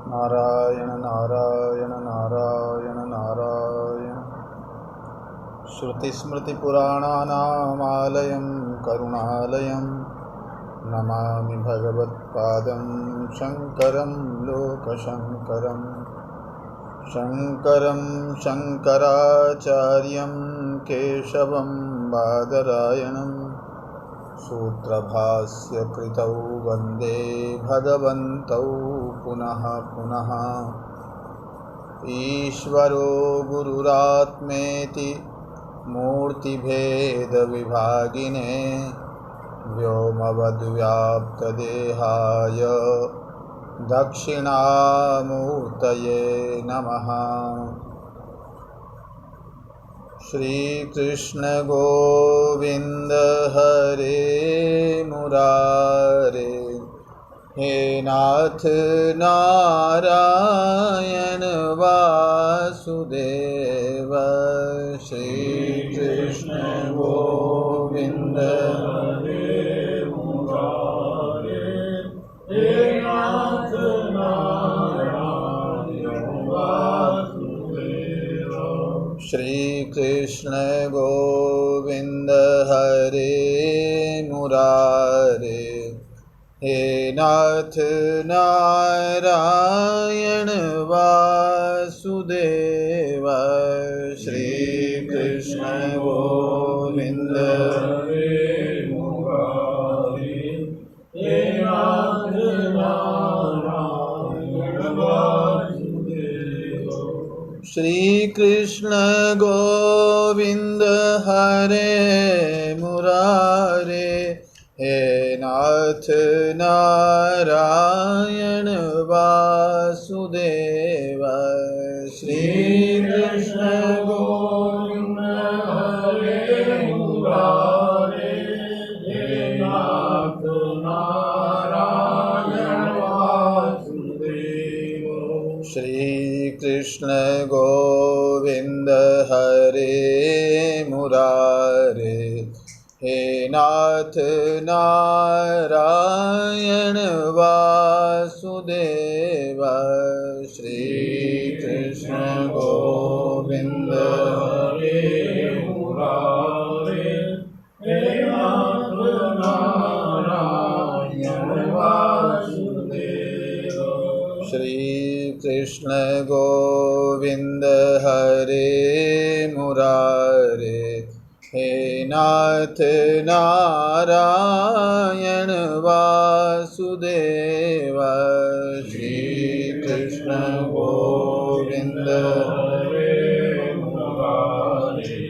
नारायण नारायण नारायण नारायण। श्रुतिस्मृतिपुराणानामालयं करुणालयं नमामि भगवत्पादं शङ्करं लोकशङ्करं। शङ्करं शङ्कराचार्यं केशवं बादरायणं सूत्रभास्य कृतौ वन्दे भगवन्तौ पुनः पुनः। ईश्वरो गुरुरात्मेति मूर्तिभेदविभागिने व्योमवद्व्याप्तदेहाय दक्षिणामूर्तये नमः। श्रीकृष्ण गोविंद हरे मुरारे, हे नाथ नारायण वासुदेव। श्रीकृष्ण गोविंद हरे मुरारे, हे नाथ नारायण वासुदेव। श्री कृष्ण गोविंद हरे मुरारे, हे नाथ नारायण वासुदेव। श्री कृष्ण गोविंद हरे मुरारे, हे नाथ नारायण वासुदेव। श्री कृष्ण गोविंद हरे मुरारे, हे नाथ नारायण वासुदेव। श्री कृष्ण गोविंद हरे मुरारे, हे नाथ नारायण वासुदेव। श्री कृष्ण गोविंद हरे मुरारे, हे नाथ नारायण वासुदेव। श्री कृष्ण गोविंद हरे मुरारे, हे नाथ नारायण वासुदेव। श्री कृष्ण गोविंद हरे मुरारे, हे नाथ नारायण वासुदेव। श्री कृष्ण गोविंद हरे मुरारे,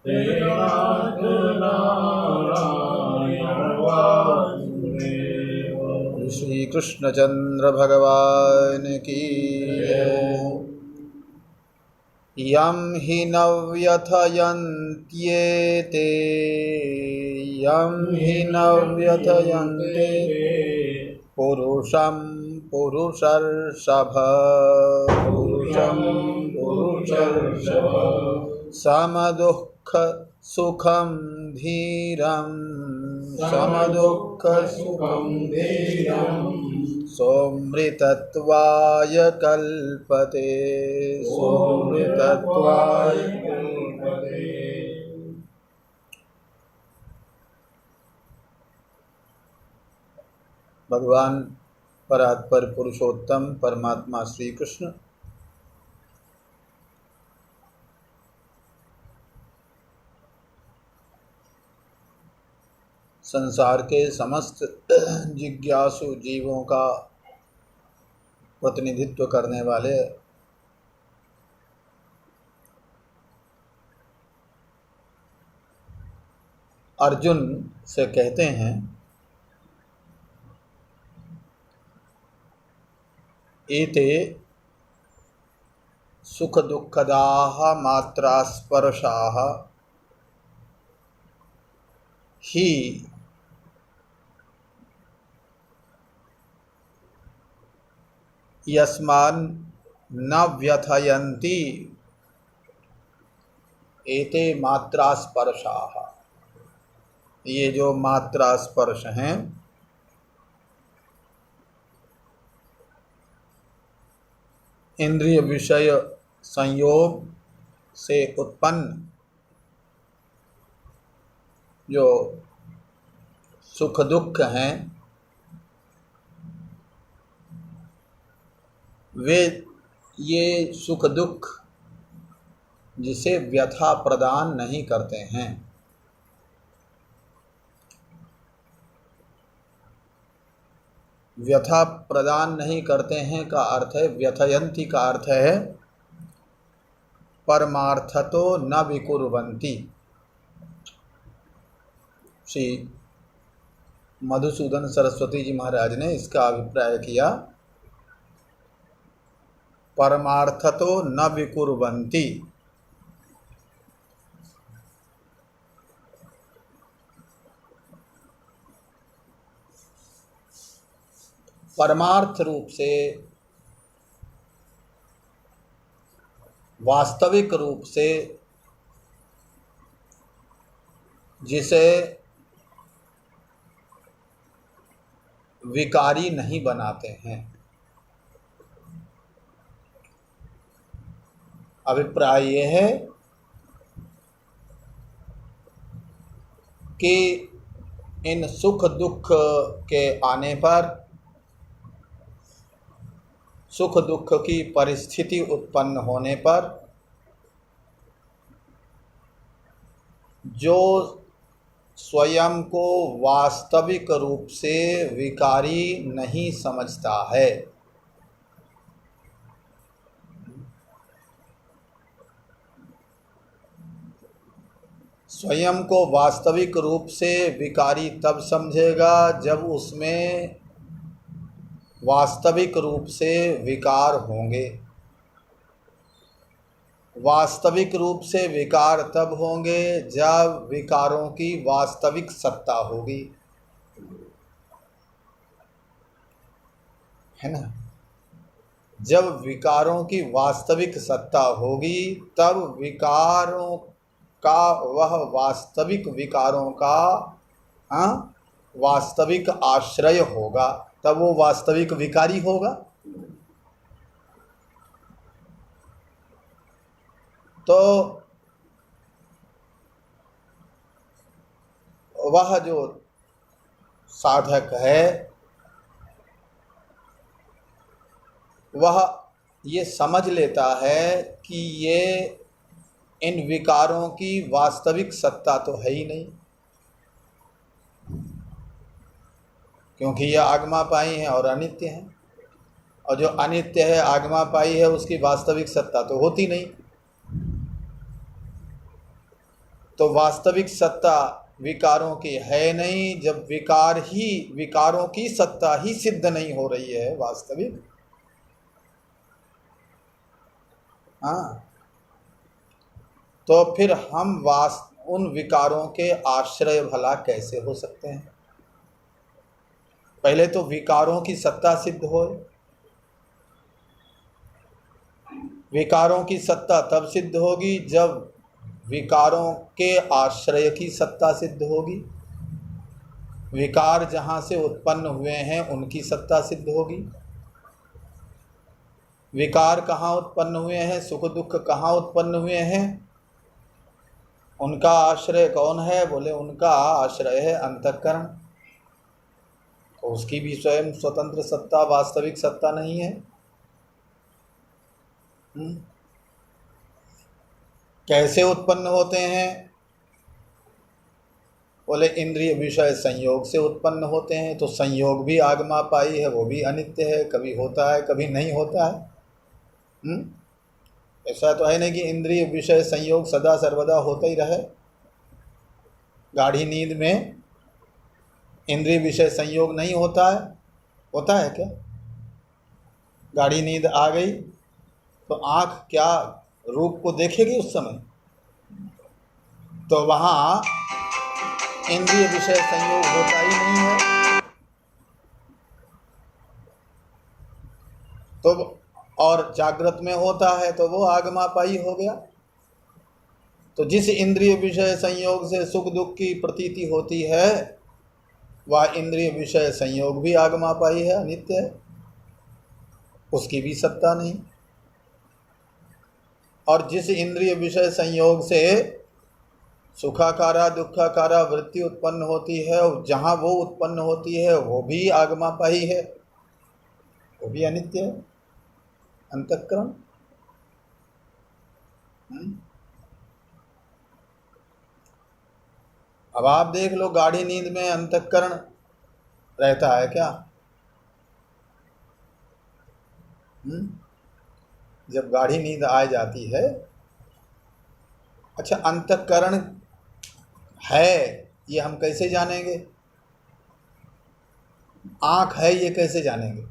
हे नाथ नारायण वासुदेव। श्री कृष्णचंद्र भगवान की यं हि न व्यथयन्त्येते, यं हि न व्यथयन्ते पुरुषं पुरुषर्षभ, पुरुषं पुरुषर्षभ। समदुःख सुखं धीरं, समदुःख सुखं धीरं सोमृतत्वाय कल्पते, सोमृतत्वाय कल्पते। भगवान परात्पर पुरुषोत्तम परमात्मा श्री कृष्ण संसार के समस्त जिज्ञासु जीवों का प्रतिनिधित्व करने वाले अर्जुन से कहते हैं, एते सुख दुःखदाः मात्रास्पर्शाः ही यस्मान् न व्यथयन्ति एते मात्रास्पर्शाः। ये जो मात्रा स्पर्श हैं इंद्रिय विषय संयोग से उत्पन्न जो सुख दुख हैं वे ये सुख दुख जिसे व्यथा प्रदान नहीं करते हैं। व्यथा प्रदान नहीं करते हैं का अर्थ है, व्यथयन्ति का अर्थ है परमार्थतो न विकुर्वन्ति। श्री मधुसूदन सरस्वती जी महाराज ने इसका अभिप्राय किया, परमार्थतो न विकुर्वन्ति। परमार्थ रूप से, वास्तविक रूप से जिसे विकारी नहीं बनाते हैं। अभिप्राय यह है कि इन सुख दुख के आने पर, सुख दुख की परिस्थिति उत्पन्न होने पर जो स्वयं को वास्तविक रूप से विकारी नहीं समझता है, स्वयं को वास्तविक रूप से विकारी तब समझेगा जब उसमें वास्तविक रूप से विकार होंगे। वास्तविक रूप से विकार तब होंगे जब विकारों की वास्तविक सत्ता होगी, है ना। जब विकारों की वास्तविक सत्ता होगी तब विकारों का वह वास्तविक विकारों का वास्तविक आश्रय होगा, तब वो वास्तविक विकारी होगा। तो वह जो साधक है वह ये समझ लेता है कि ये इन विकारों की वास्तविक सत्ता तो है ही नहीं, क्योंकि यह आगमापाई हैं और अनित्य हैं, और जो अनित्य है आगमापाई है उसकी वास्तविक सत्ता तो होती नहीं। तो वास्तविक सत्ता विकारों की है नहीं, जब विकार ही, विकारों की सत्ता ही सिद्ध नहीं हो रही है वास्तविक, तो फिर हम उन विकारों के आश्रय भला कैसे हो सकते हैं। पहले तो विकारों की सत्ता सिद्ध हो। विकारों की सत्ता तब सिद्ध होगी जब विकारों के आश्रय की सत्ता सिद्ध होगी। विकार जहाँ से उत्पन्न हुए हैं उनकी सत्ता सिद्ध होगी। विकार कहाँ उत्पन्न हुए हैं, सुख दुख कहाँ उत्पन्न हुए हैं, उनका आश्रय कौन है, बोले उनका आश्रय है अंतःकरण। तो उसकी भी स्वयं स्वतंत्र सत्ता, वास्तविक सत्ता नहीं है। कैसे उत्पन्न होते हैं, बोले इंद्रिय विषय संयोग से उत्पन्न होते हैं। तो संयोग भी आगमापाई है, वो भी अनित्य है, कभी होता है कभी नहीं होता है। ऐसा तो है नहीं कि इंद्रिय विषय संयोग सदा सर्वदा होता ही रहे। गाढ़ी नींद में इंद्रिय विषय संयोग नहीं होता है, होता है क्या? गाढ़ी नींद आ गई तो आँख क्या रूप को देखेगी उस समय? तो वहाँ इंद्रिय विषय संयोग होता ही नहीं है। तो और जागृत में होता है तो वो आगमापाई हो गया। तो जिस इंद्रिय विषय संयोग से सुख दुख की प्रतीति होती है वह इंद्रिय विषय संयोग भी आगमापाई है, अनित्य है, उसकी भी सत्ता नहीं। और जिस इंद्रिय विषय संयोग से सुखाकारा दुखाकारा वृत्ति उत्पन्न होती है, जहाँ वो उत्पन्न होती है वो भी आगमापाई है, वो भी अनित्य है, अंतःकरण। अब आप देख लो, गाढ़ी नींद में अंतःकरण रहता है क्या? जब गाढ़ी नींद आ जाती है, अच्छा अंतःकरण है ये हम कैसे जानेंगे? आँख है ये कैसे जानेंगे?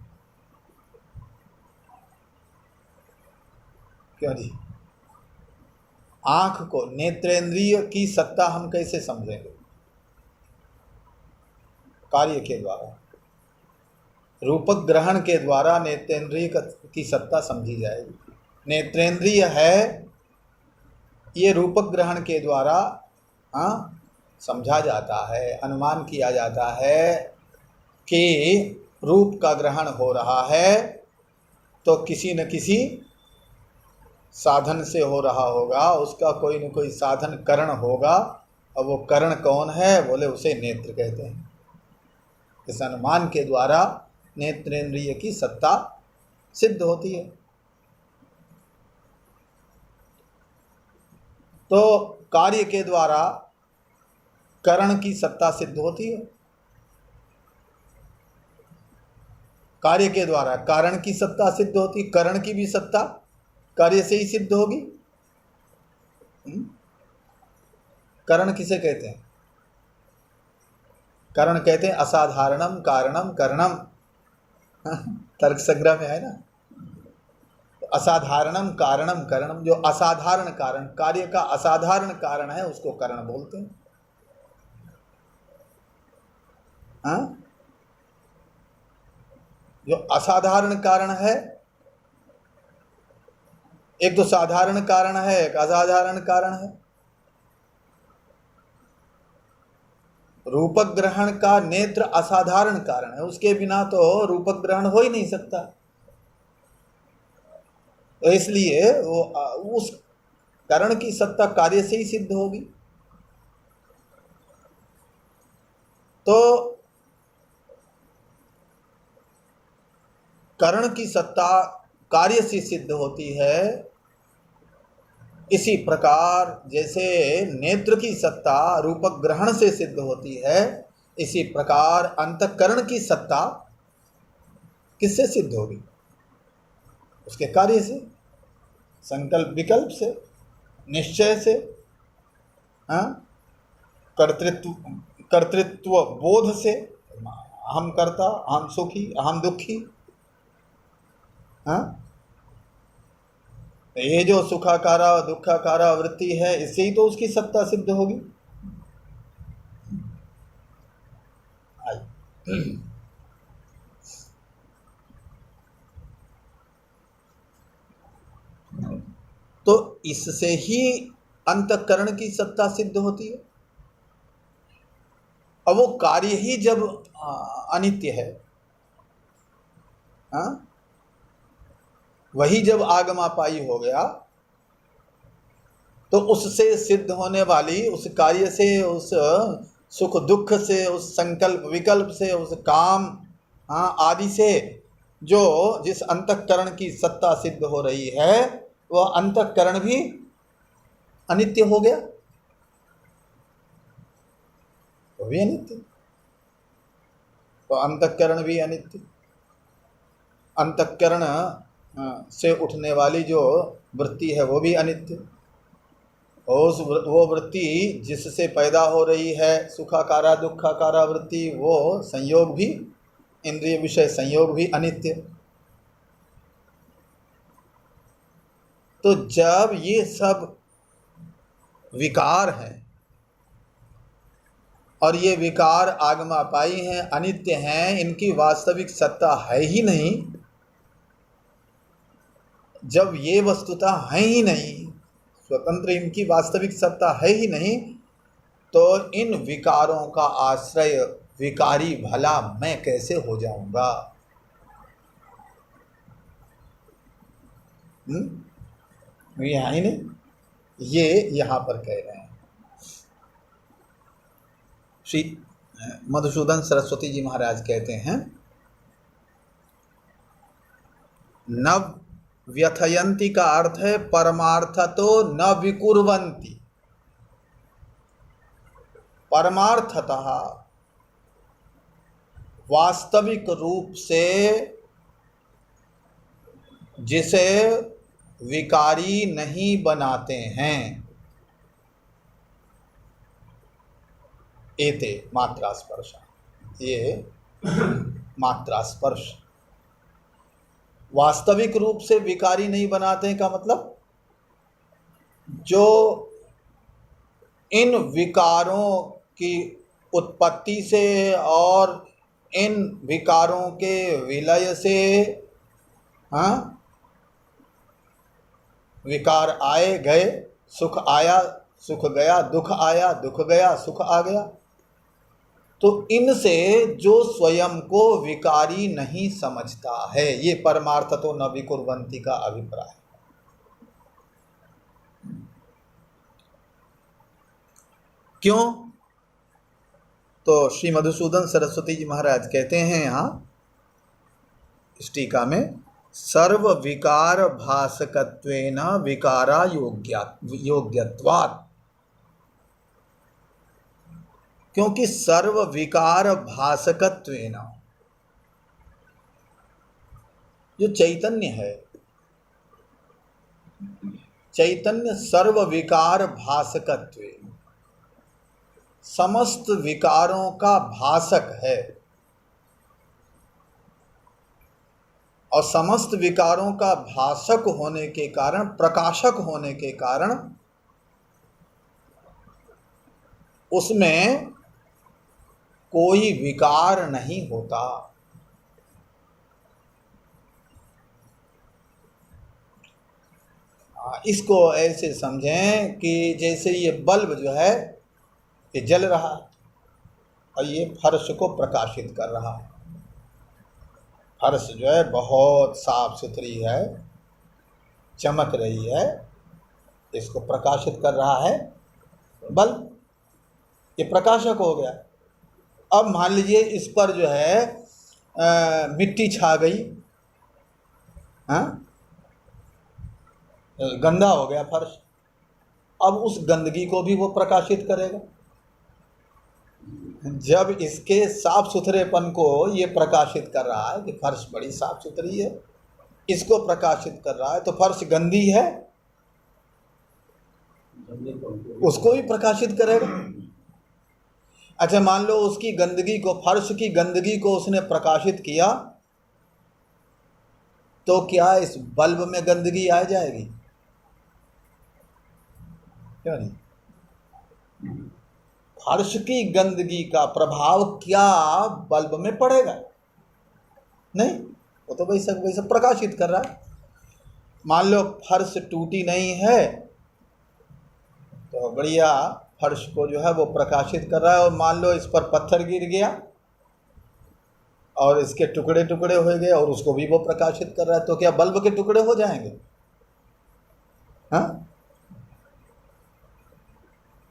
क्यों जी? आँख को, नेत्रेंद्रिय की सत्ता हम कैसे समझेंगे? कार्य के द्वारा, रूपक ग्रहण के द्वारा नेत्रेंद्रिय की सत्ता समझी जाएगी। नेत्रेंद्रिय है ये रूपक ग्रहण के द्वारा समझा जाता है, अनुमान किया जाता है कि रूप का ग्रहण हो रहा है तो किसी न किसी साधन से हो रहा होगा, उसका कोई न कोई साधन करण होगा, और वो करण कौन है? बोले उसे नेत्र कहते हैं। इस अनुमान के द्वारा नेत्रेंद्रिय की सत्ता सिद्ध होती है। तो कार्य के द्वारा करण की सत्ता सिद्ध होती है। कार्य के द्वारा कारण की सत्ता सिद्ध होती, करण की भी सत्ता कार्य से ही सिद्ध होगी। करण किसे कहते हैं? करण कहते हैं असाधारणम कारणम करणम, तर्क संग्रह में है ना। तो असाधारणम कारणम करणम, जो असाधारण कारण, कार्य का असाधारण कारण है उसको करण बोलते हैं। जो असाधारण कारण है, एक तो साधारण कारण है, एक असाधारण कारण है। रूपक ग्रहण का नेत्र असाधारण कारण है, उसके बिना तो रूपक ग्रहण हो ही नहीं सकता। तो इसलिए वो उस कारण की सत्ता कार्य से ही सिद्ध होगी। तो करण की सत्ता कार्य से सिद्ध होती है। इसी प्रकार जैसे नेत्र की सत्ता रूपक ग्रहण से सिद्ध होती है, इसी प्रकार अंतःकरण की सत्ता किससे सिद्ध होगी? उसके कार्य से, संकल्प विकल्प से, निश्चय से, कर्तृत्व बोध से, हम कर्ता, हम सुखी, हम दुखी। ये जो सुखाकारा दुखाकारा वृत्ति है, इससे ही तो उसकी सत्ता सिद्ध होगी। तो इससे ही अंतःकरण की सत्ता सिद्ध होती है। अब वो कार्य ही जब अनित्य है, वही जब आगमापाई हो गया, तो उससे सिद्ध होने वाली, उस कार्य से, उस सुख दुख से, उस संकल्प विकल्प से, उस काम आदि से जो जिस अंतःकरण की सत्ता सिद्ध हो रही है, वह अंतःकरण भी अनित्य हो गया, वो भी अनित्य। तो अंतःकरण भी अनित्य, अंतःकरण से उठने वाली जो वृत्ति है वो भी अनित्य। और वो वृत्ति जिससे पैदा हो रही है सुखाकारा दुखाकारा वृत्ति, वो संयोग भी, इंद्रिय विषय संयोग भी अनित्य। तो जब ये सब विकार हैं और ये विकार आगमापाई हैं, अनित्य हैं, इनकी वास्तविक सत्ता है ही नहीं, जब ये वस्तुता है ही नहीं, स्वतंत्र इनकी वास्तविक सत्ता है ही नहीं, तो इन विकारों का आश्रय विकारी भला मैं कैसे हो जाऊंगा? यहाँ ही नहीं, ये यहाँ पर कह रहे हैं। श्री मधुसूदन सरस्वती जी महाराज कहते हैं, न व्यथयंती का अर्थ है परमार्थतो न विकुर्वन्ति। परमार्थतः वास्तविक रूप से जिसे विकारी नहीं बनाते हैं, एते मात्रा स्पर्श, ये मात्रा स्पर्श वास्तविक रूप से विकारी नहीं बनाते हैं का मतलब जो इन विकारों की उत्पत्ति से और इन विकारों के विलय से, हाँ, विकार आए गए, सुख आया सुख गया, दुख आया दुख गया, सुख आ गया, तो इनसे जो स्वयं को विकारी नहीं समझता है, ये परमार्थ तो न विकुर्वन्ति का अभिप्राय है। क्यों? तो श्री मधुसूदन सरस्वती जी महाराज कहते हैं यहाँ इस टीका में, सर्व विकार भासकत्वेन विकारा योग्यत्वात्। क्योंकि सर्व विकार भासकत्वेन, जो चैतन्य है, चैतन्य सर्व विकार भासकत्वेन, समस्त विकारों का भासक है, और समस्त विकारों का भासक होने के कारण, प्रकाशक होने के कारण, उसमें कोई विकार नहीं होता। इसको ऐसे समझें कि जैसे ये बल्ब जो है ये जल रहा है और ये फर्श को प्रकाशित कर रहा है। फर्श जो है बहुत साफ सुथरी है, चमक रही है, इसको प्रकाशित कर रहा है बल्ब, ये प्रकाशक हो गया। अब मान लीजिए इस पर जो है मिट्टी छा गई, हाँ, गंदा हो गया फर्श, अब उस गंदगी को भी वो प्रकाशित करेगा। जब इसके साफ सुथरेपन को ये प्रकाशित कर रहा है कि फर्श बड़ी साफ सुथरी है, इसको प्रकाशित कर रहा है, तो फर्श गंदी है उसको भी प्रकाशित करेगा। अच्छा, मान लो उसकी गंदगी को, फर्श की गंदगी को उसने प्रकाशित किया, तो क्या इस बल्ब में गंदगी आ जाएगी? क्यों नहीं? फर्श की गंदगी का प्रभाव क्या बल्ब में पड़ेगा? नहीं, वो तो वैसा प्रकाशित कर रहा है। मान लो फर्श टूटी नहीं है तो बढ़िया फर्श को जो है वो प्रकाशित कर रहा है, और मान लो इस पर पत्थर गिर गया और इसके टुकड़े टुकड़े हो गए और उसको भी वो प्रकाशित कर रहा है, तो क्या बल्ब के टुकड़े हो जाएंगे? हाँ,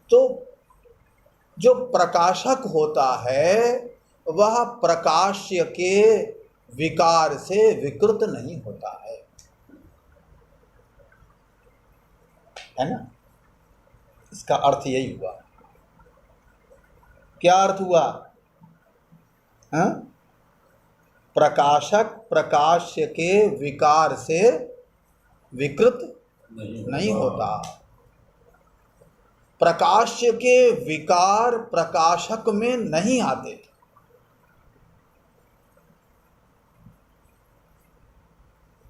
तो जो प्रकाशक होता है वह प्रकाश्य के विकार से विकृत नहीं होता है ना? इसका अर्थ यही हुआ। क्या अर्थ हुआ? हाँ? प्रकाशक प्रकाश्य के विकार से विकृत नहीं होता। प्रकाश्य के विकार प्रकाशक में नहीं आते।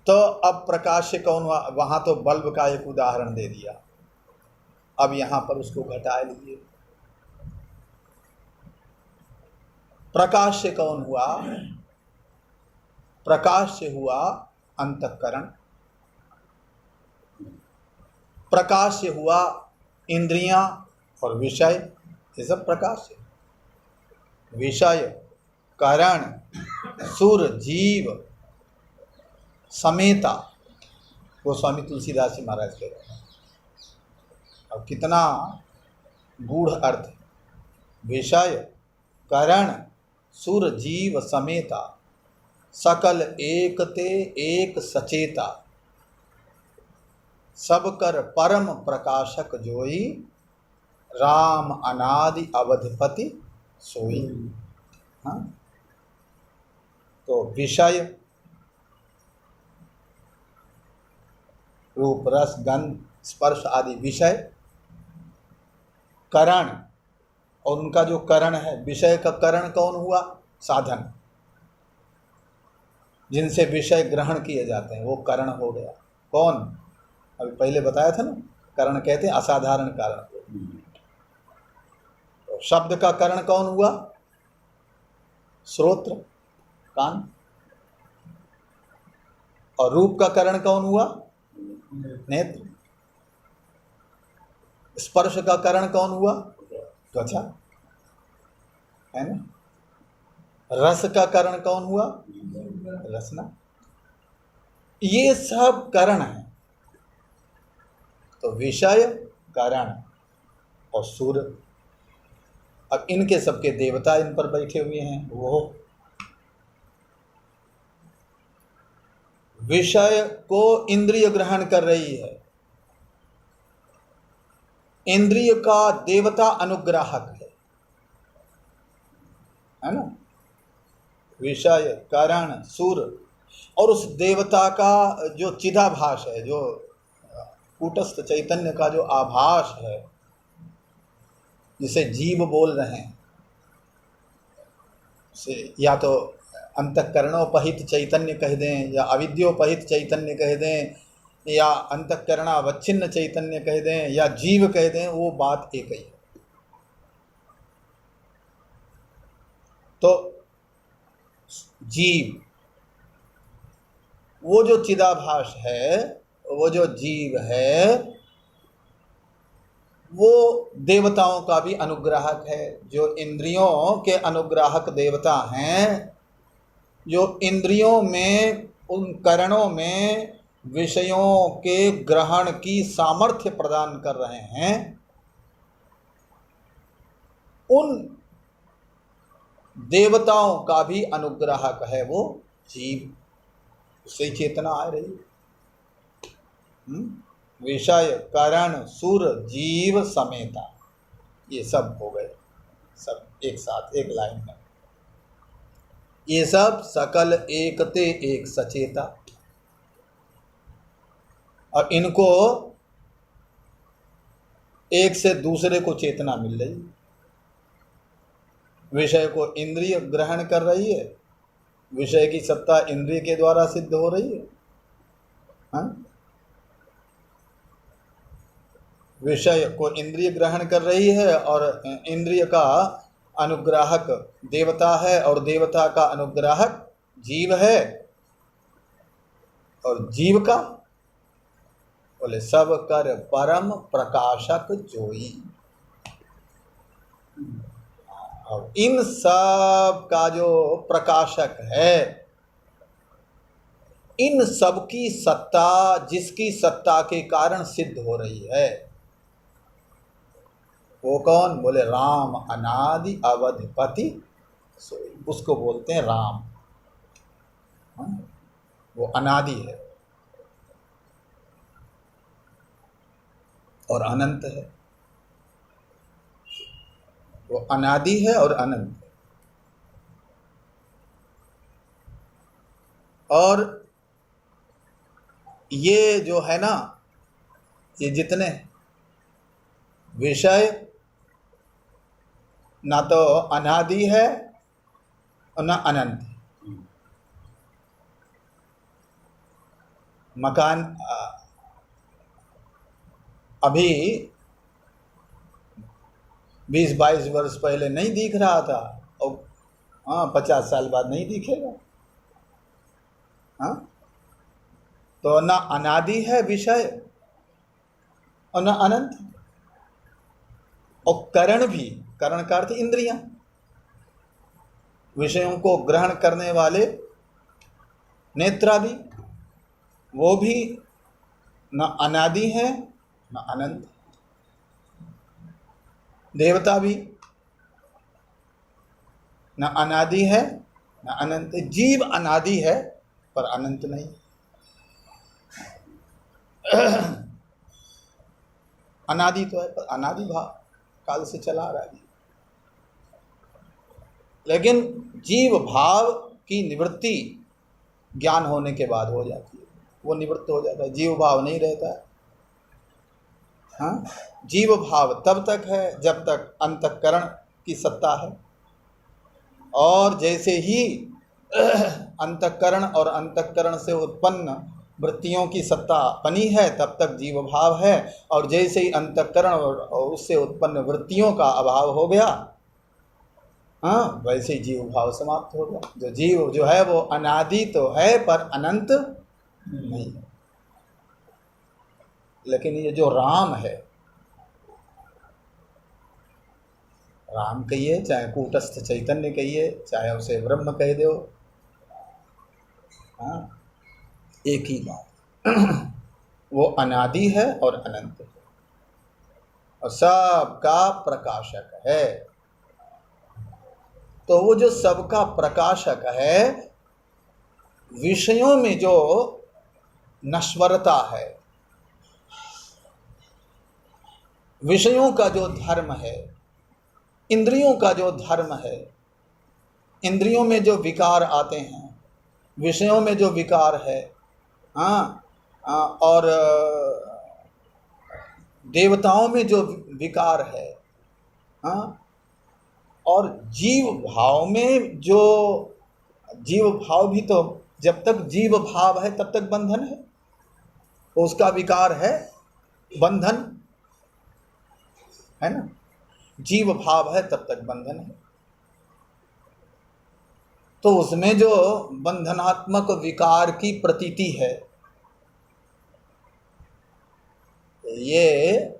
तो अब प्रकाश्य कौन हुआ? वहां तो बल्ब का एक उदाहरण दे दिया, अब यहां पर उसको घटा लीजिए। प्रकाश्य कौन हुआ? प्रकाश्य हुआ अंतःकरण, प्रकाश्य हुआ इंद्रियां और विषय, ये सब प्रकाश्य। विषय, करण, सुर, जीव, समेता, गोस्वामी तुलसीदास जी महाराज कह रहे हैं। अब कितना गूढ़ अर्थ है। विषय करण सुर जीव समेता, सकल एक ते एक सचेता, सब कर परम प्रकाशक जोई, राम अनादि अवधपति सोई। हाँ, तो विषय रूप रस गंध स्पर्श आदि विषय, करण और उनका जो करण है, विषय का करण कौन हुआ? साधन, जिनसे विषय ग्रहण किए जाते हैं वो करण हो गया। कौन? अभी पहले बताया था ना, करण कहते हैं असाधारण कारण। तो शब्द का करण कौन हुआ? श्रोत्र, कान। और रूप का करण कौन हुआ? नेत्र। स्पर्श का करण कौन हुआ? त्वचा, है ना। रस का करण कौन हुआ? रसना। ये सब करण है। तो विषय, करण और सुर। अब इनके सबके देवता इन पर बैठे हुए हैं। वो विषय को इंद्रिय ग्रहण कर रही है। इंद्रिय का देवता अनुग्राहक है ना। विषय, करण, सुर और उस देवता का जो चिदाभास है, जो कूटस्थ चैतन्य का जो आभास है, जिसे जीव बोल रहे हैं, से या तो अंतःकरणोपहित चैतन्य कह दें, या अविद्योपहित चैतन्य कह दें, या अंतःकरणावच्छिन्न चैतन्य कह दें, या जीव कह दें, वो बात एक ही है। तो जीव, वो जो चिदाभास है, वो जो जीव है, वो देवताओं का भी अनुग्राहक है। जो इंद्रियों के अनुग्राहक देवता हैं, जो इंद्रियों में, उन करणों में विषयों के ग्रहण की सामर्थ्य प्रदान कर रहे हैं, उन देवताओं का भी अनुग्राहक है वो जीव। उससे चेतना आ रही है। विषय, करण, सुर, जीव समेता, ये सब हो गए, सब एक साथ एक लाइन में। ये सब सकल एकते एक सचेता। और इनको एक से दूसरे को चेतना मिल रही। विषय को इंद्रिय ग्रहण कर रही है, विषय की सत्ता इंद्रिय के द्वारा सिद्ध हो रही है। हाँ? विषय को इंद्रिय ग्रहण कर रही है और इंद्रिय का अनुग्राहक देवता है और देवता का अनुग्राहक जीव है। और जीव का बोले सब कर परम प्रकाशक जोई। और इन सब का जो प्रकाशक है, इन सब की सत्ता, जिसकी सत्ता के कारण सिद्ध हो रही है, वो कौन? बोले राम अनादि अवधपति सोई। उसको बोलते हैं राम। वो अनादि है और अनंत है। वो अनादि है और अनंत है। और ये जो है ना, ये जितने विषय ना तो अनादि है और ना अनंत है। मकान अभी 20-22 वर्ष पहले नहीं दिख रहा था, और 50 साल बाद नहीं दिखेगा। हाँ, तो ना अनादि है विषय और ना अनंत। और करण भी, करण का अर्थ इंद्रियां, विषयों को ग्रहण करने वाले नेत्रादि, वो भी न अनादि है न अनंत। देवता भी न अनादि है न अनंत। जीव अनादि है पर अनंत नहीं। अनादि तो है पर अनादि भाव काल से चला आ रहा है। लेकिन जीव भाव की निवृत्ति ज्ञान होने के बाद हो जाती है, वो निवृत्त हो जाता है, जीव भाव नहीं रहता है। हाँ, जीव भाव तब तक है जब तक अंतःकरण की सत्ता है, और जैसे ही अंतःकरण और अंतःकरण से उत्पन्न वृत्तियों की सत्ता बनी है तब तक जीव भाव है, और जैसे ही अंतःकरण और उससे उत्पन्न वृत्तियों का अभाव हो गया, हाँ, वैसे ही जीव भाव समाप्त हो गया। जो जीव जो है वो अनादि तो है पर अनंत नहीं। लेकिन ये जो राम है, राम कहिए चाहे कूटस्थ चैतन्य कहिए चाहे उसे ब्रह्म कह दो, हाँ, एक ही बात। वो अनादि है और अनंत है और सबका प्रकाशक है। तो वो जो सबका प्रकाशक है, विषयों में जो नश्वरता है, विषयों का जो धर्म है, इंद्रियों का जो धर्म है, इंद्रियों में जो विकार आते हैं, विषयों में जो विकार है, हाँ, और देवताओं में जो विकार है, हाँ, और जीव भाव में जो, जीव भाव भी तो जब तक जीव भाव है तब तक बंधन है, तो उसका विकार है बंधन, है ना। जीव भाव है तब तक बंधन है। तो उसमें जो बंधनात्मक विकार की प्रतीति है, ये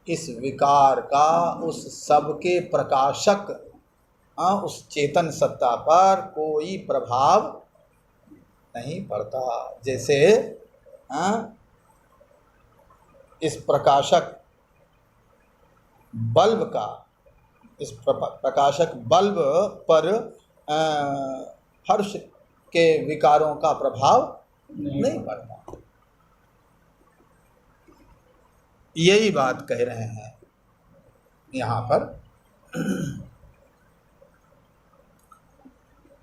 इस विकार का उस सबके प्रकाशक, उस चेतन सत्ता पर कोई प्रभाव नहीं पड़ता। जैसे इस प्रकाशक बल्ब का, इस प्रकाशक बल्ब पर हर्ष के विकारों का प्रभाव नहीं पड़ता। यही बात कह रहे हैं यहाँ पर।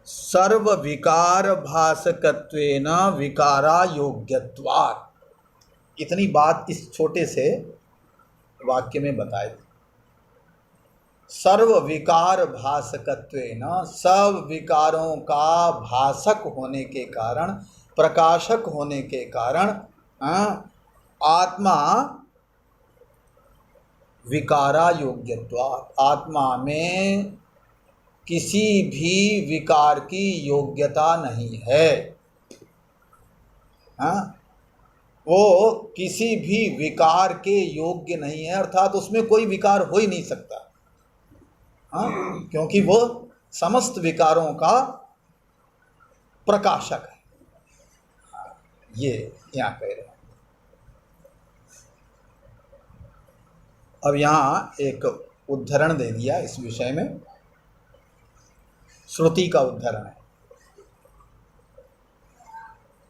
सर्व विकार भासकत्वेन विकारा योग्यत्वात्, इतनी बात इस छोटे से वाक्य में बताई। सर्व विकार भासकत्वेन, सब विकारों का भासक होने के कारण, प्रकाशक होने के कारण, आत्मा विकारा योग्यत्वात्, आत्मा में किसी भी विकार की योग्यता नहीं है। हाँ, वो किसी भी विकार के योग्य नहीं है, अर्थात उसमें कोई विकार हो ही नहीं सकता। हाँ, क्योंकि वो समस्त विकारों का प्रकाशक है। ये यहाँ कह रहे हैं। अब यहाँ एक उद्धरण दे दिया इस विषय में, श्रुति का उद्धरण है।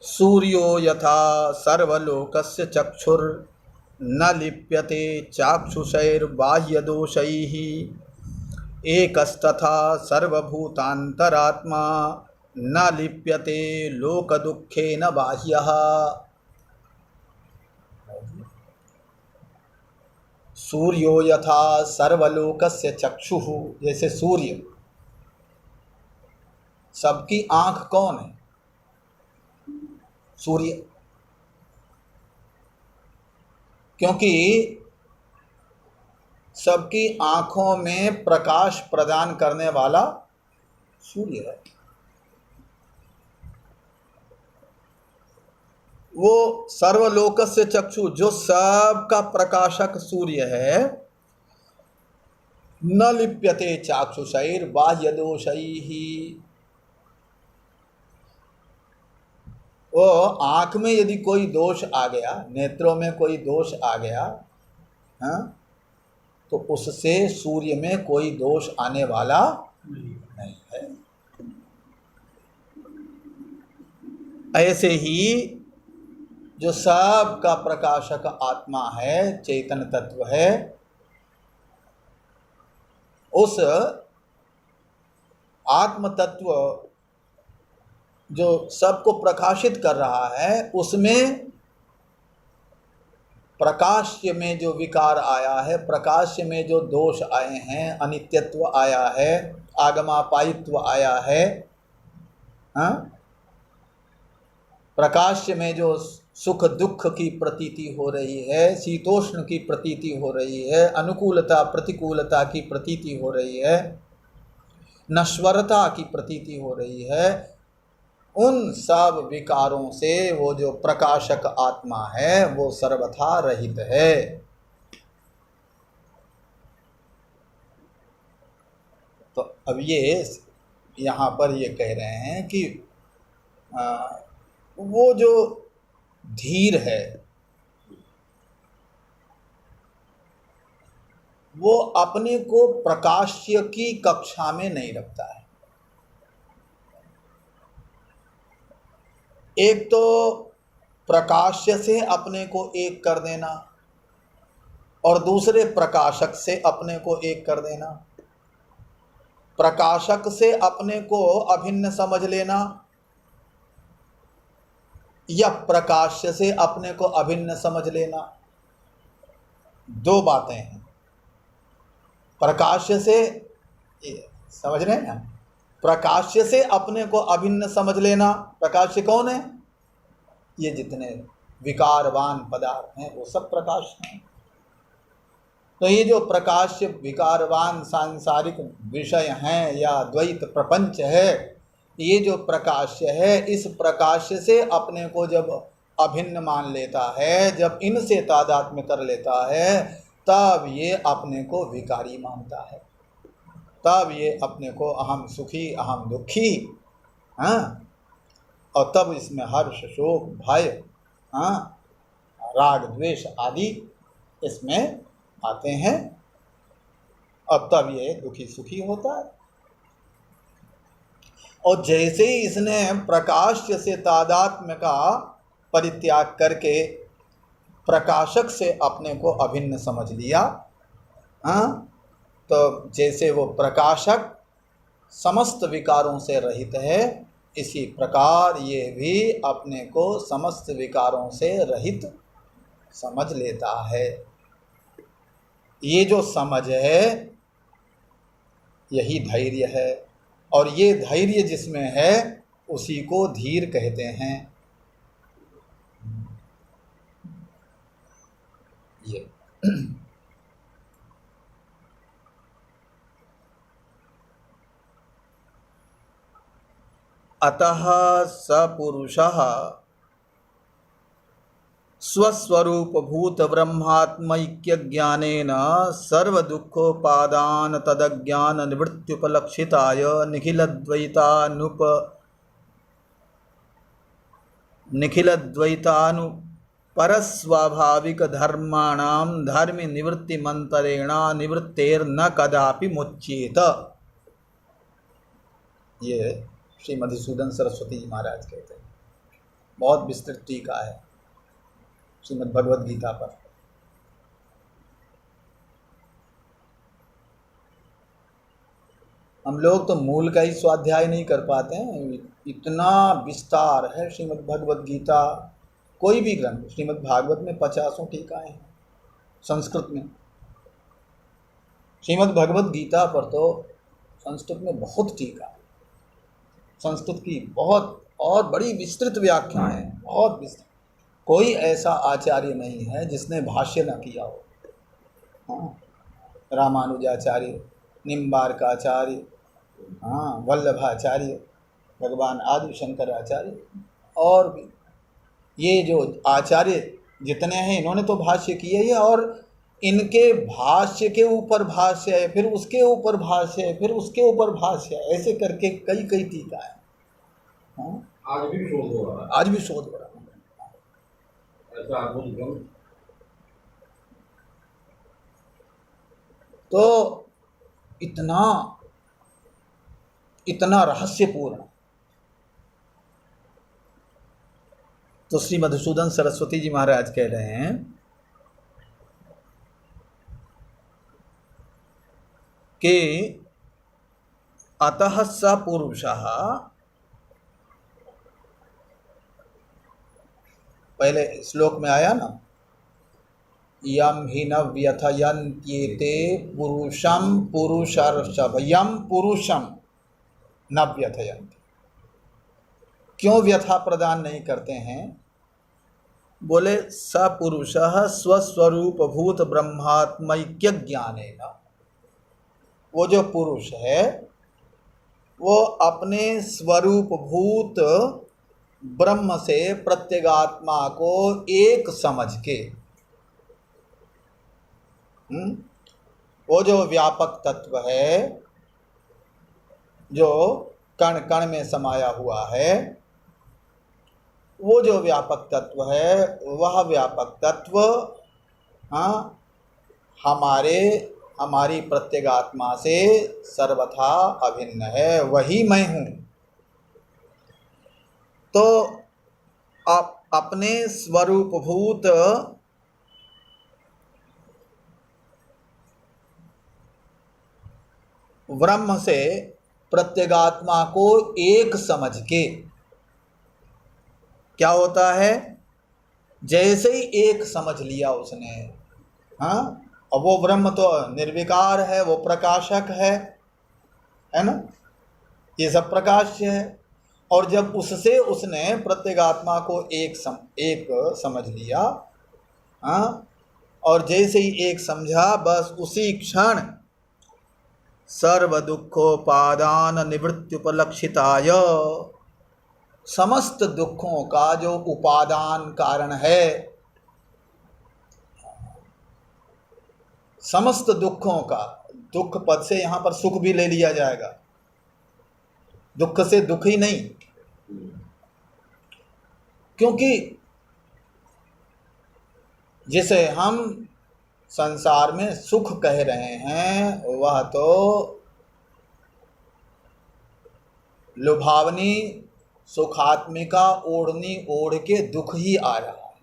सूर्यो यथा सर्वलोकस्य चक्षुर न लिप्यते चाक्षुषैर्बाह्यदोषैः एकस्तथा सर्वभूतान्तरात्मा न लिप्यते लोकदुःखेन बाह्यः। सूर्यो यथा सर्वलोकस्य चक्षुः, जैसे सूर्य, सबकी आंख कौन है? सूर्य। क्योंकि सबकी आंखों में प्रकाश प्रदान करने वाला सूर्य है। वो सर्वलोकस्य चक्षु, जो सबका प्रकाशक सूर्य है, न लिप्यते चाक्षुषैर बाह्यदोषैः, वो आँख में यदि कोई दोष आ गया, नेत्रों में कोई दोष आ गया, हाँ, तो उससे सूर्य में कोई दोष आने वाला नहीं है। ऐसे ही जो सब का प्रकाशक आत्मा है, चेतन तत्व है, उस आत्म तत्व जो सबको प्रकाशित कर रहा है, उसमें प्रकाश्य में जो विकार आया है, प्रकाश्य में जो दोष आए हैं, अनित्यत्व आया है, आगमापायित्व आया है, हाँ, प्रकाश्य में जो सुख दुख की प्रतीति हो रही है, शीतोष्ण की प्रतीति हो रही है, अनुकूलता प्रतिकूलता की प्रतीति हो रही है, नश्वरता की प्रतीति हो रही है, उन सब विकारों से वो जो प्रकाशक आत्मा है वो सर्वथा रहित है। तो अब ये यहाँ पर ये कह रहे हैं कि वो जो धीर है वो अपने को प्रकाश्य की कक्षा में नहीं रखता है। एक तो प्रकाश्य से अपने को एक कर देना और दूसरे प्रकाशक से अपने को एक कर देना, प्रकाशक से अपने को अभिन्न समझ लेना या प्रकाश्य से अपने को अभिन्न समझ लेना, दो बातें हैं। प्रकाश्य से, समझ रहे हैं ना, प्रकाश्य से अपने को अभिन्न समझ लेना। प्रकाश्य कौन है? ये जितने विकारवान पदार्थ हैं वो सब प्रकाश हैं। तो ये जो प्रकाश्य विकारवान सांसारिक विषय हैं या द्वैत प्रपंच है, ये जो प्रकाश्य है, इस प्रकाश्य से अपने को जब अभिन्न मान लेता है, जब इनसे तादात्म्य कर लेता है, तब ये अपने को विकारी मानता है, तब ये अपने को अहम सुखी अहम दुखी, हाँ, और तब इसमें हर्ष शोक भय, हाँ, राग द्वेष आदि इसमें आते हैं, और तब ये दुखी सुखी होता है। और जैसे ही इसने प्रकाश्य से तादात्म्य का परित्याग करके प्रकाशक से अपने को अभिन्न समझ लिया, हाँ, तो जैसे वो प्रकाशक समस्त विकारों से रहित है, इसी प्रकार ये भी अपने को समस्त विकारों से रहित समझ लेता है। ये जो समझ है यही धैर्य है, और ये धैर्य जिसमें है उसी को धीर कहते हैं। ये अतः स पुरुषः स्वस्वरूपभूत ब्रह्मात्मैक्य ज्ञानेन सर्वदुःखोपादान तदज्ञान निवृत्त्युपलक्षिताय निखिलद्वैतानु परस्वाभाविक धर्माणां धर्मि निवृत्तिमंतरेण निवृत्तेर्न कदापि मुच्येत। ये श्री मधुसूदन सरस्वती जी महाराज कहते हैं। बहुत विस्तृत टीका है श्रीमद् भगवद गीता पर। हम लोग तो मूल का ही स्वाध्याय नहीं कर पाते हैं, इतना विस्तार है श्रीमद् भगवद गीता। कोई भी ग्रंथ, श्रीमद् भागवत में 50 टीकाएं हैं संस्कृत में। श्रीमद् भगवद गीता पर तो संस्कृत में बहुत टीका है, संस्कृत की बहुत और बड़ी विस्तृत व्याख्या है, बहुत विस्तृत। कोई ऐसा आचार्य नहीं है जिसने भाष्य न किया हो। हाँ, रामानुजाचार्य, निम्बार्काचार्य, हाँ, वल्लभाचार्य, भगवान आदि शंकराचार्य, और भी ये जो आचार्य जितने हैं इन्होंने तो भाष्य किए ही, और इनके भाष्य के ऊपर भाष्य है, फिर उसके ऊपर भाष्य है, फिर उसके ऊपर भाष्य है, ऐसे करके कई कई टीका है। हाँ, आज भी शोध हो रहा है। आज भी शोध हो रहा है। ऐसा अद्भुत ग्रंथ। तो इतना इतना रहस्यपूर्ण। तो श्री मधुसूदन सरस्वती जी महाराज कह रहे हैं कि अतः स पुरुषः, पहले श्लोक में आया ना, यम हि न व्यथयन्त्येते पुरुषम पुरुषर्षभ, यम पुरुषम न व्यथयन्ति। क्यों व्यथा प्रदान नहीं करते हैं? बोले स पुरुषः स्वस्वरूप भूत ब्रह्मात्मैक्य ज्ञानेन, वो जो पुरुष है वो अपने स्वरूप भूत ब्रह्म से प्रत्यगात्मा को एक समझ के, वो जो व्यापक तत्व है जो कण कण में समाया हुआ है, वो जो व्यापक तत्व है वह व्यापक तत्व हमारी प्रत्यगात्मा से सर्वथा अभिन्न है, वही मैं हूँ। तो आप अपने स्वरूपभूत ब्रह्म से प्रत्यगात्मा को एक समझ के क्या होता है, जैसे ही एक समझ लिया उसने, हाँ, अब वो ब्रह्म तो निर्विकार है, वो प्रकाशक है ना, ये सब प्रकाश्य है। और जब उससे उसने प्रत्यगात्मा को एक समझ लिया, हाँ, और जैसे ही एक समझा, बस उसी क्षण सर्व दुखोपादान निवृत्त्युपलक्षिताय, समस्त दुखों का जो उपादान कारण है, समस्त दुखों का, दुख पद से यहाँ पर सुख भी ले लिया जाएगा, दुख से दुख ही नहीं, क्योंकि जिसे हम संसार में सुख कह रहे हैं वह तो लुभावनी सुखात्मिका ओढ़नी ओढ़ के दुख ही आ रहा है,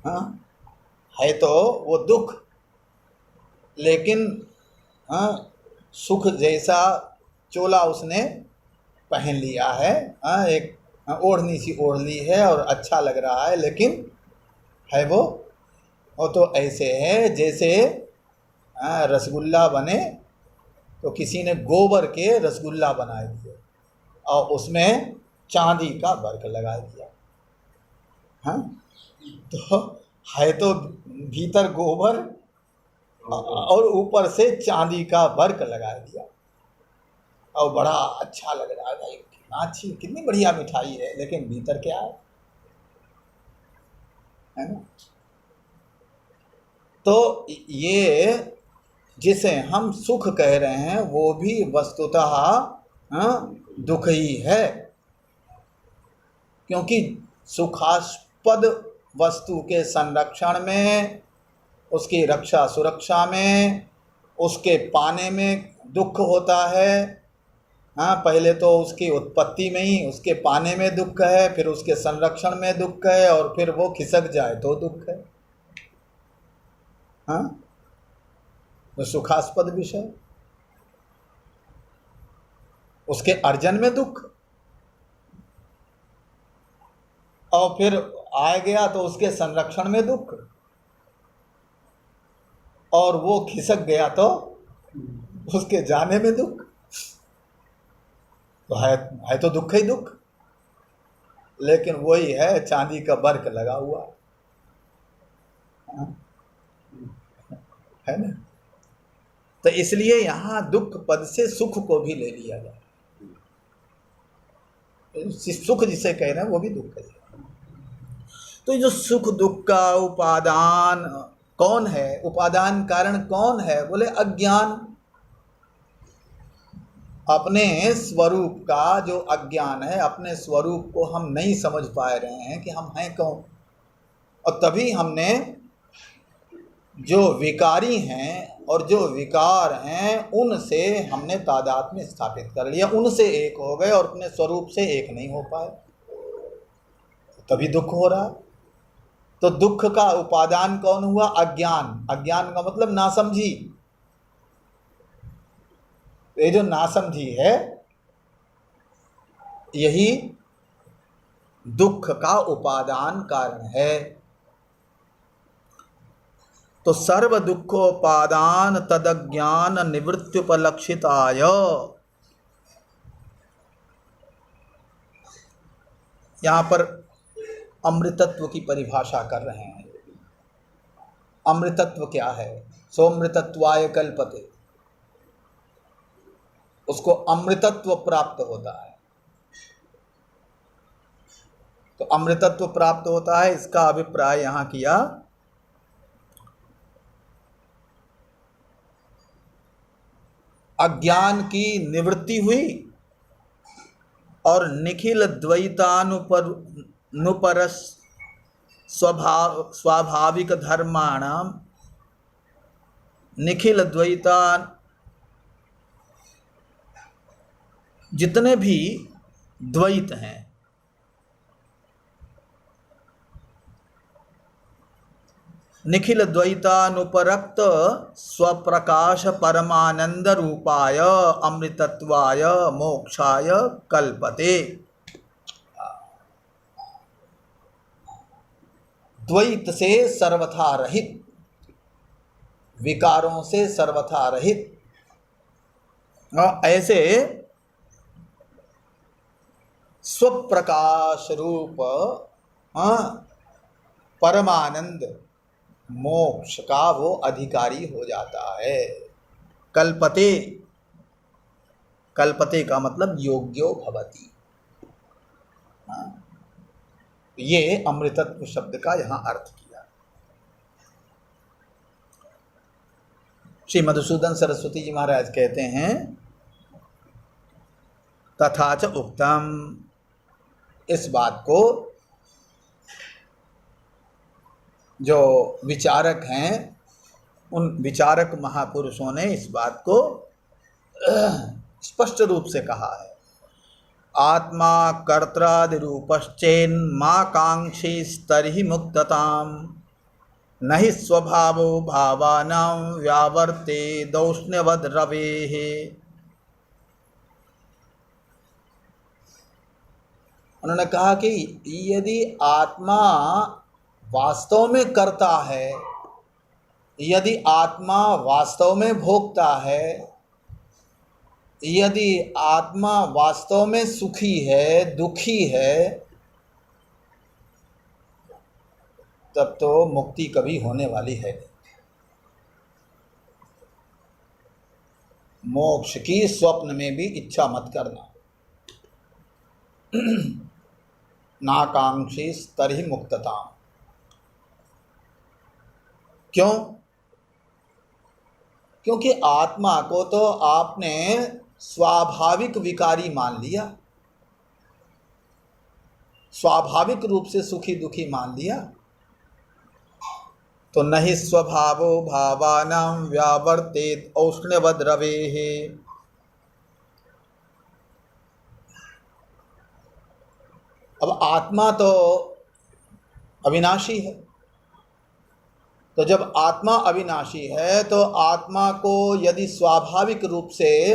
हाँ, है तो वो दुख, लेकिन हाँ, सुख जैसा चोला उसने पहन लिया है, हाँ, एक ओढ़नी सी ओढ़ ली है और अच्छा लग रहा है, लेकिन है वो तो ऐसे है जैसे रसगुल्ला बने तो किसी ने गोबर के रसगुल्ला बना दिए और उसमें चांदी का वर्क लगा दिया, हाँ, तो है तो भीतर गोबर और ऊपर से चांदी का वर्क लगा दिया और बड़ा अच्छा लग रहा है, भाई कितना अच्छी, कितनी बढ़िया मिठाई है, लेकिन भीतर क्या है ना। तो ये जिसे हम सुख कह रहे हैं वो भी वस्तुतः दुख ही है, क्योंकि सुखास्पद वस्तु के संरक्षण में, उसकी रक्षा सुरक्षा में, उसके पाने में दुख होता है, हाँ, पहले तो उसकी उत्पत्ति में ही उसके पाने में दुख है, फिर उसके संरक्षण में दुख है, और फिर वो खिसक जाए तो दुख है, हाँ, तो सुखास्पद विषय, उसके अर्जन में दुख, और फिर आ गया तो उसके संरक्षण में दुख, और वो खिसक गया तो उसके जाने में दुख, तो है तो दुख ही दुख, लेकिन वही है चांदी का वर्क लगा हुआ, है ना। तो इसलिए यहाँ दुख पद से सुख को भी ले लिया जाए, सुख जिसे कह रहे हैं वो भी दुख है। तो जो सुख दुख का उपादान कौन है, उपादान कारण कौन है, बोले अज्ञान। अपने स्वरूप का जो अज्ञान है, अपने स्वरूप को हम नहीं समझ पा रहे हैं कि हम हैं कौन, और तभी हमने जो विकारी हैं और जो विकार हैं उनसे हमने तादात्म्य स्थापित कर लिया, उनसे एक हो गए और अपने स्वरूप से एक नहीं हो पाए, तभी दुख हो रहा। तो दुख का उपादान कौन हुआ? अज्ञान। अज्ञान का मतलब नासमझी। ये जो नासमझी है यही दुख का उपादान कारण है। तो सर्व दुखोपादान तदज्ञान निवृत्त्युपलक्षिताय, यहां पर अमृतत्व की परिभाषा कर रहे हैं। अमृतत्व क्या है? सोमृतत्वाय कल्पते, उसको अमृतत्व प्राप्त होता है। तो अमृतत्व प्राप्त होता है, इसका अभिप्राय यहां किया अज्ञान की निवृत्ति हुई और निखिल द्वैतानुपरस स्वाभाविक धर्माणाम, निखिल द्वैतान, जितने भी द्वैत हैं, निखिल द्वैतानुपरक्त स्वप्रकाश परमानंद रूपाय अमृतत्वाय मोक्षाय कल्पते। द्वैत से सर्वथा रहित, विकारों से सर्वथा रहित, ऐसे स्वप्रकाश रूप परमानंद मोक्ष का वो अधिकारी हो जाता है। कल्पते, कल्पते का मतलब योग्यो भवति। ये अमृतत्व शब्द का यहां अर्थ किया। श्री मधुसूदन सरस्वती जी महाराज कहते हैं तथा च उक्तम, इस बात को जो विचारक हैं उन विचारक महापुरुषों ने इस बात को स्पष्ट रूप से कहा है। आत्मा कर्त्रादिरूपश्चेन्माकांक्षी तर्हि मुक्तताम न हि स्वभावो भावानां व्यावर्ते दौष्ण्यवद रवेः। उन्होंने कहा कि यदि आत्मा वास्तव में करता है, यदि आत्मा वास्तव में भोगता है, यदि आत्मा वास्तव में सुखी है, दुखी है, तब तो मुक्ति कभी होने वाली है। मोक्ष की स्वप्न में भी इच्छा मत करना। नाकांक्षी तर्हि मुक्तताम। क्यों? क्योंकि आत्मा को तो आपने स्वाभाविक विकारी मान लिया, स्वाभाविक रूप से सुखी दुखी मान लिया। तो नहि स्वभावो भावानां व्यावर्तेत औष्ण्यवद रवेः। अब आत्मा तो अविनाशी है, तो जब आत्मा अविनाशी है तो आत्मा को यदि स्वाभाविक रूप से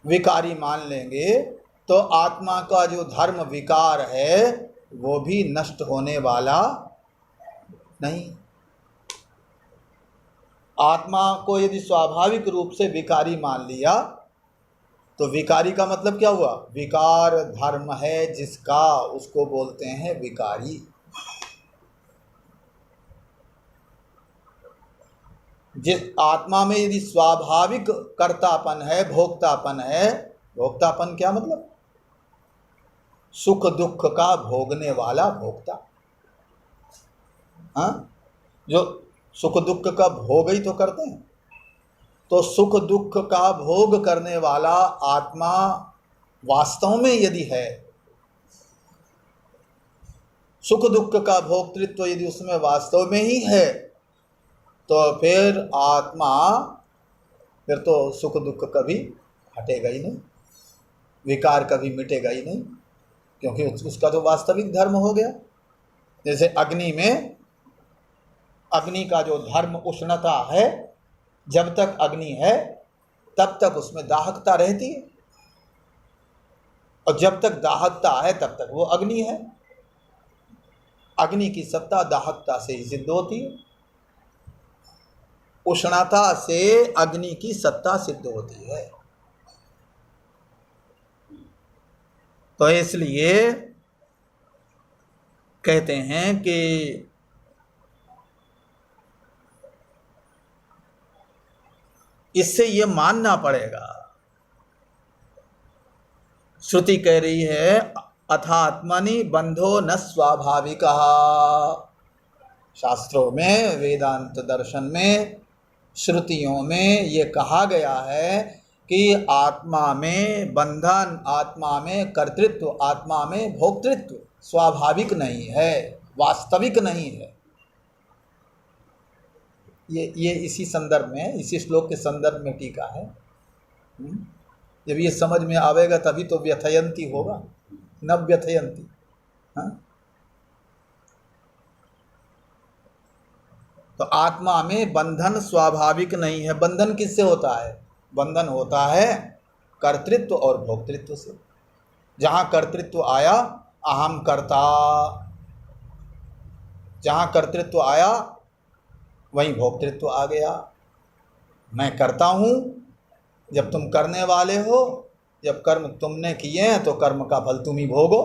विकारी मान लेंगे तो आत्मा का जो धर्म विकार है वो भी नष्ट होने वाला नहीं। आत्मा को यदि स्वाभाविक रूप से विकारी मान लिया तो विकारी का मतलब क्या हुआ? विकार धर्म है जिसका, उसको बोलते हैं विकारी। जिस आत्मा में यदि स्वाभाविक कर्तापन है, भोक्तापन है, भोक्तापन क्या मतलब? सुख दुख का भोगने वाला भोक्ता। हाँ, जो सुख दुख का भोग ही तो करते हैं। तो सुख दुख का भोग करने वाला आत्मा वास्तव में यदि है, सुख दुख का भोक्तृत्व यदि उसमें वास्तव में ही है, तो फिर आत्मा, फिर तो सुख दुख कभी हटेगा ही नहीं, विकार कभी मिटेगा ही नहीं, क्योंकि उसका तो वास्तविक धर्म हो गया। जैसे अग्नि में, अग्नि का जो धर्म उष्णता है, जब तक अग्नि है तब तक उसमें दाहकता रहती है, और जब तक दाहकता है तब तक वो अग्नि है। अग्नि की सत्ता दाहकता से ही सिद्ध होती है, उष्णता से अग्नि की सत्ता सिद्ध होती है। तो इसलिए कहते हैं कि इससे ये मानना पड़ेगा, श्रुति कह रही है अथात्मनि बंधो न स्वाभाविक। शास्त्रों में, वेदांत दर्शन में, श्रुतियों में ये कहा गया है कि आत्मा में बंधन, आत्मा में कर्तृत्व, आत्मा में भोक्तृत्व स्वाभाविक नहीं है, वास्तविक नहीं है। ये इसी संदर्भ में, इसी श्लोक के संदर्भ में टीका है। जब ये समझ में आवेगा तभी तो व्यथयंती होगा, न व्यथयंती। हाँ, तो आत्मा में बंधन स्वाभाविक नहीं है। बंधन किससे होता है? बंधन होता है कर्तृत्व और भोक्तृत्व से। जहाँ कर्तृत्व आया, अहम कर्ता, जहाँ कर्तृत्व आया वहीं भोक्तृत्व आ गया। मैं करता हूँ, जब तुम करने वाले हो, जब कर्म तुमने किए हैं तो कर्म का फल तुम ही भोगो।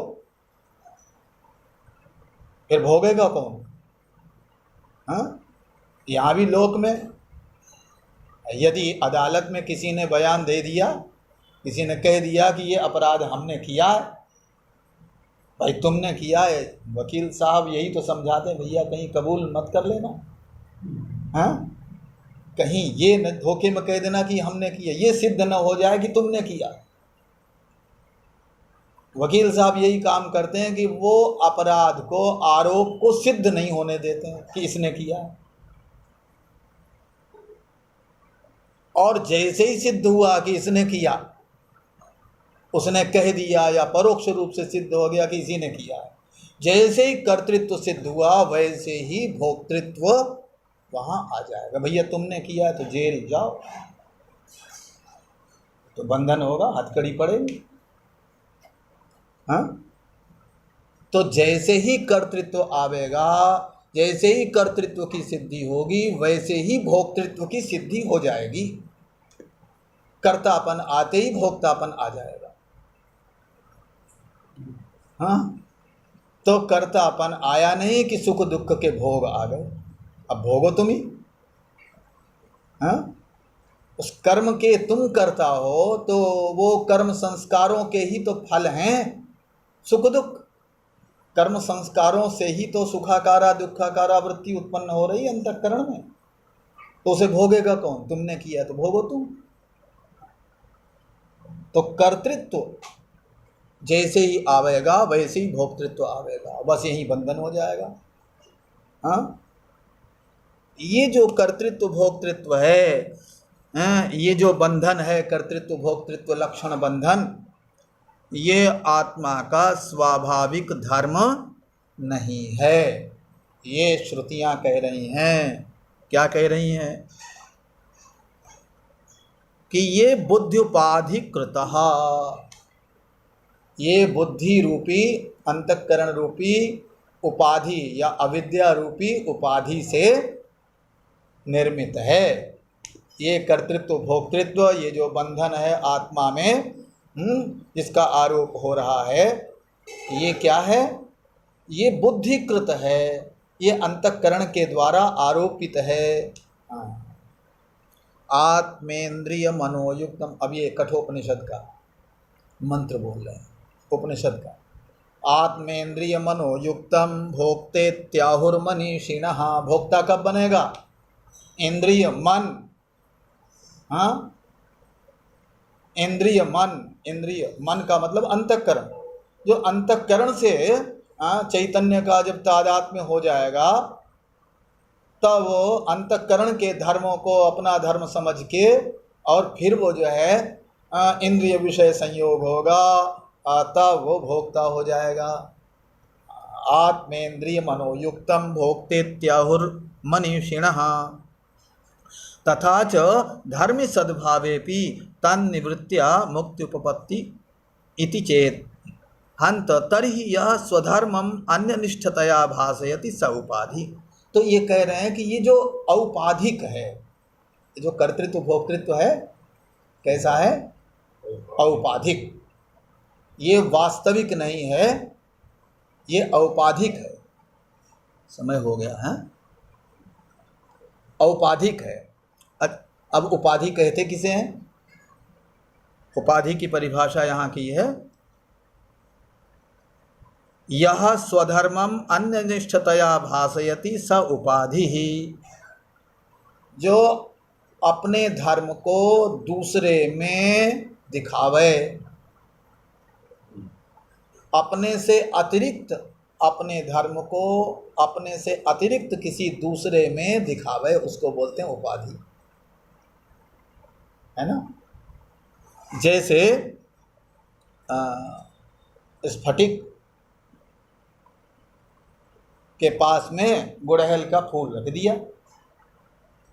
फिर भोगेगा कौन? हाँ, यहाँ भी लोक में यदि अदालत में किसी ने बयान दे दिया, किसी ने कह दिया कि ये अपराध हमने किया है, भाई तुमने किया है, वकील साहब यही तो समझाते हैं, भैया कहीं कबूल मत कर लेना, हाँ, कहीं ये न धोखे में कह देना कि हमने किया, ये सिद्ध न हो जाए कि तुमने किया। वकील साहब यही काम करते हैं कि वो अपराध को, आरोप को सिद्ध नहीं होने देते हैं कि इसने किया है। और जैसे ही सिद्ध हुआ कि इसने किया, उसने कह दिया या परोक्ष रूप से सिद्ध हो गया कि इसी ने किया है, जैसे ही कर्तृत्व सिद्ध हुआ वैसे ही भोक्तृत्व वहां आ जाएगा। भैया तुमने किया है तो जेल जाओ, तो बंधन होगा, हथकड़ी पड़ेगी। हाँ, तो जैसे ही कर्तृत्व आवेगा, जैसे ही कर्तृत्व की सिद्धि होगी, वैसे ही भोक्तृत्व की सिद्धि हो जाएगी। कर्तापन आते ही भोक्तापन आ जाएगा। हाँ, तो कर्तापन आया नहीं कि सुख दुख के भोग आ गए, अब भोगो तुम ही। हाँ, उस कर्म के तुम करता हो, तो वो कर्म संस्कारों के ही तो फल हैं सुख दुख। कर्म संस्कारों से ही तो सुखाकारा दुखाकारा वृत्ति उत्पन्न हो रही है अंतःकरण में, तो उसे भोगेगा कौन? तुमने किया तो भोगो तुम। तो कर्तृत्व जैसे ही आवेगा वैसे ही भोक्तृत्व आवेगा, बस यही बंधन हो जाएगा। हाँ, ये जो कर्तृत्व भोक्तृत्व है, ये जो बंधन है, कर्तृत्व भोक्तृत्व लक्षण बंधन, ये आत्मा का स्वाभाविक धर्म नहीं है। ये श्रुतियां कह रही हैं। क्या कह रही हैं? कि ये बुद्धि उपाधिकृतः, ये बुद्धि रूपी, अंतःकरण रूपी उपाधि या अविद्या रूपी उपाधि से निर्मित है। ये कर्तृत्व भोक्तृत्व, ये जो बंधन है आत्मा में, जिसका आरोप हो रहा है, ये क्या है? ये बुद्धिकृत है, ये अंतःकरण के द्वारा आरोपित है। आत्मेन्द्रिय मनोयुक्तम। अब ये कठोपनिषद का मंत्र बोल रहे हैं, उपनिषद का। आत्मेन्द्रिय मनोयुक्तम भोक्ते त्याहुर्मनीषिणः। भोक्ता कब बनेगा? इंद्रिय मन हाँ, इंद्रिय मन, इंद्रिय मन का मतलब अंतःकरण। जो अंतःकरण से चैतन्य का जब तादात्म्य हो जाएगा तब वो अंतःकरण के धर्मों को अपना धर्म समझ के और फिर वो जो है इंद्रिय विषय संयोग होगा, तब वो भोक्ता हो जाएगा। आत्मेन्द्रिय मनोयुक्तम भोक्तेत्याहुर मनीषिणः तथा च धर्म सद्भावेपि तन्निवृत्त्या मुक्त्युपपत्ति इति चेत् हंत तर्हि यह स्वधर्मम अन्यनिष्ठतया भासयति स उपाधि। तो ये कह रहे हैं कि ये जो औपाधिक है, ये जो कर्तृत्व भोक्तृत्व है, कैसा है? औपाधिक। ये वास्तविक नहीं है, ये औपाधिक है। समय हो गया है, औपाधिक है। अब उपाधि कहते किसे हैं? उपाधि की परिभाषा यहाँ की है, यह स्वधर्मम अन्यनिष्ठतया भासयति स उपाधि ही। जो अपने धर्म को दूसरे में दिखावे, अपने से अतिरिक्त, अपने धर्म को अपने से अतिरिक्त किसी दूसरे में दिखावे, उसको बोलते हैं उपाधि, है ना। जैसे स्फटिक के पास में गुड़हल का फूल रख दिया।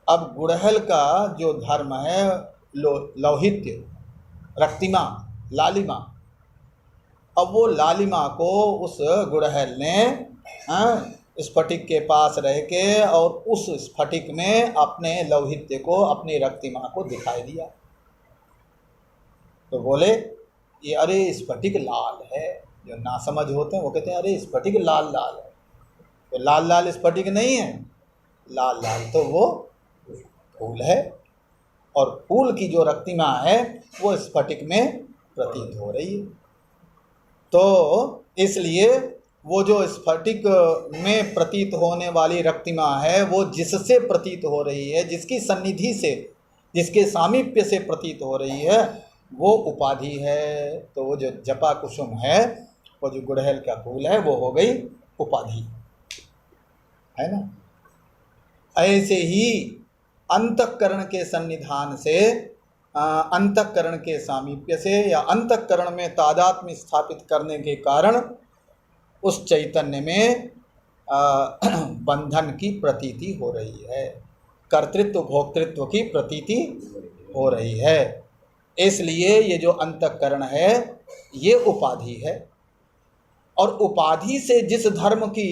अब गुड़हल का जो धर्म है लौहित्य, रक्तिमा, लालिमा, अब वो लालिमा को उस गुड़हल ने स्फटिक के पास रह के और उस स्फटिक में अपने लौहित्य को, अपनी रक्तिमा को दिखाई दिया। तो बोले ये अरे स्फटिक लाल है। जो नासमझ होते हैं वो कहते हैं अरे स्फटिक लाल लाल है। तो लाल लाल स्फटिक नहीं है, लाल लाल तो वो फूल है, और फूल की जो रक्तिमा है वो स्फटिक में प्रतीत हो रही है। तो इसलिए वो जो स्फटिक में प्रतीत होने वाली रक्तिमा है वो जिससे प्रतीत हो रही है, जिसकी सन्निधि से, जिसके सामीप्य से प्रतीत हो रही है, वो उपाधि है। तो वो जो जपा कुसुम है, वो जो गुड़हल का फूल है, वो हो गई उपाधि, है ना। ऐसे ही अंतःकरण के सन्निधान से, अंतःकरण के सामीप्य से या अंतःकरण में तादात्म्य स्थापित करने के कारण उस चैतन्य में बंधन की प्रतीति हो रही है, कर्तृत्व भोक्तृत्व की प्रतीति हो रही है। इसलिए ये जो अंतःकरण है ये उपाधि है, और उपाधि से जिस धर्म की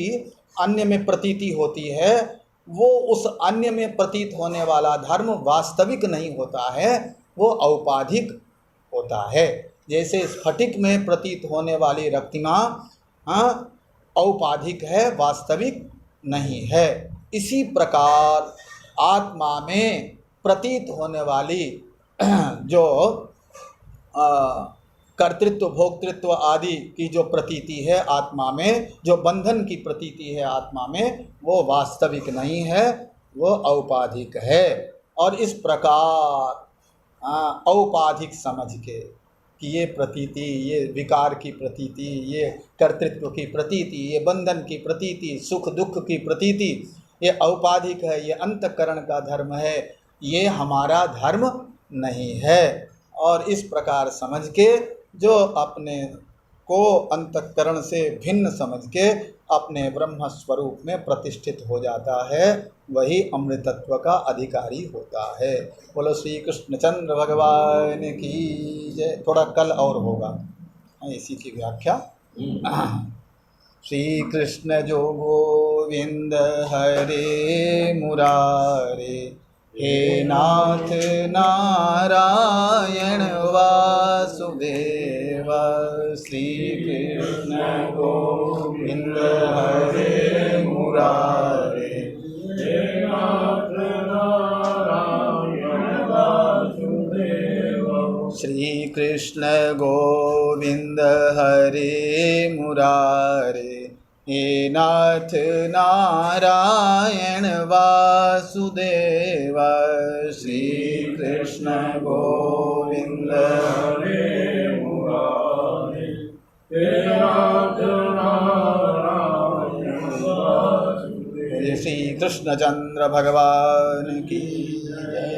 अन्य में प्रतीति होती है वो उस अन्य में प्रतीत होने वाला धर्म वास्तविक नहीं होता है, वो औपाधिक होता है। जैसे स्फटिक में प्रतीत होने वाली रक्तिमा औपाधिक है, वास्तविक नहीं है। इसी प्रकार आत्मा में प्रतीत होने वाली जो कर्तृत्व भोक्तृत्व आदि की जो प्रतीति है आत्मा में, जो बंधन की प्रतीति है आत्मा में, वो वास्तविक नहीं है, वो औपाधिक है। और इस प्रकार औपाधिक समझ के कि ये प्रतीति, ये विकार की प्रतीति, ये कर्तृत्व की प्रतीति, ये बंधन की प्रतीति, सुख दुख की प्रतीति, ये औपाधिक है, ये अंतःकरण का धर्म है, ये हमारा धर्म नहीं है। और इस प्रकार समझ के जो अपने को अंतःकरण से भिन्न समझ के अपने ब्रह्म स्वरूप में प्रतिष्ठित हो जाता है, वही अमृतत्व का अधिकारी होता है। बोलो श्री कृष्णचंद्र भगवान की जय। थोड़ा कल और होगा इसी की व्याख्या। श्री कृष्ण जो गोविंद हरे मुरारे, हे नाथ नारायण वासुदेव। श्री कृष्ण गोविंद हरे मुरारे, हे नाथ नारायण वासुदेव। श्री कृष्ण गोविंद हरे मुरारे, हे नाथ नारायण वासुदेव श्री कृष्ण गोविंद श्री कृष्ण चंद्र भगवान की जय।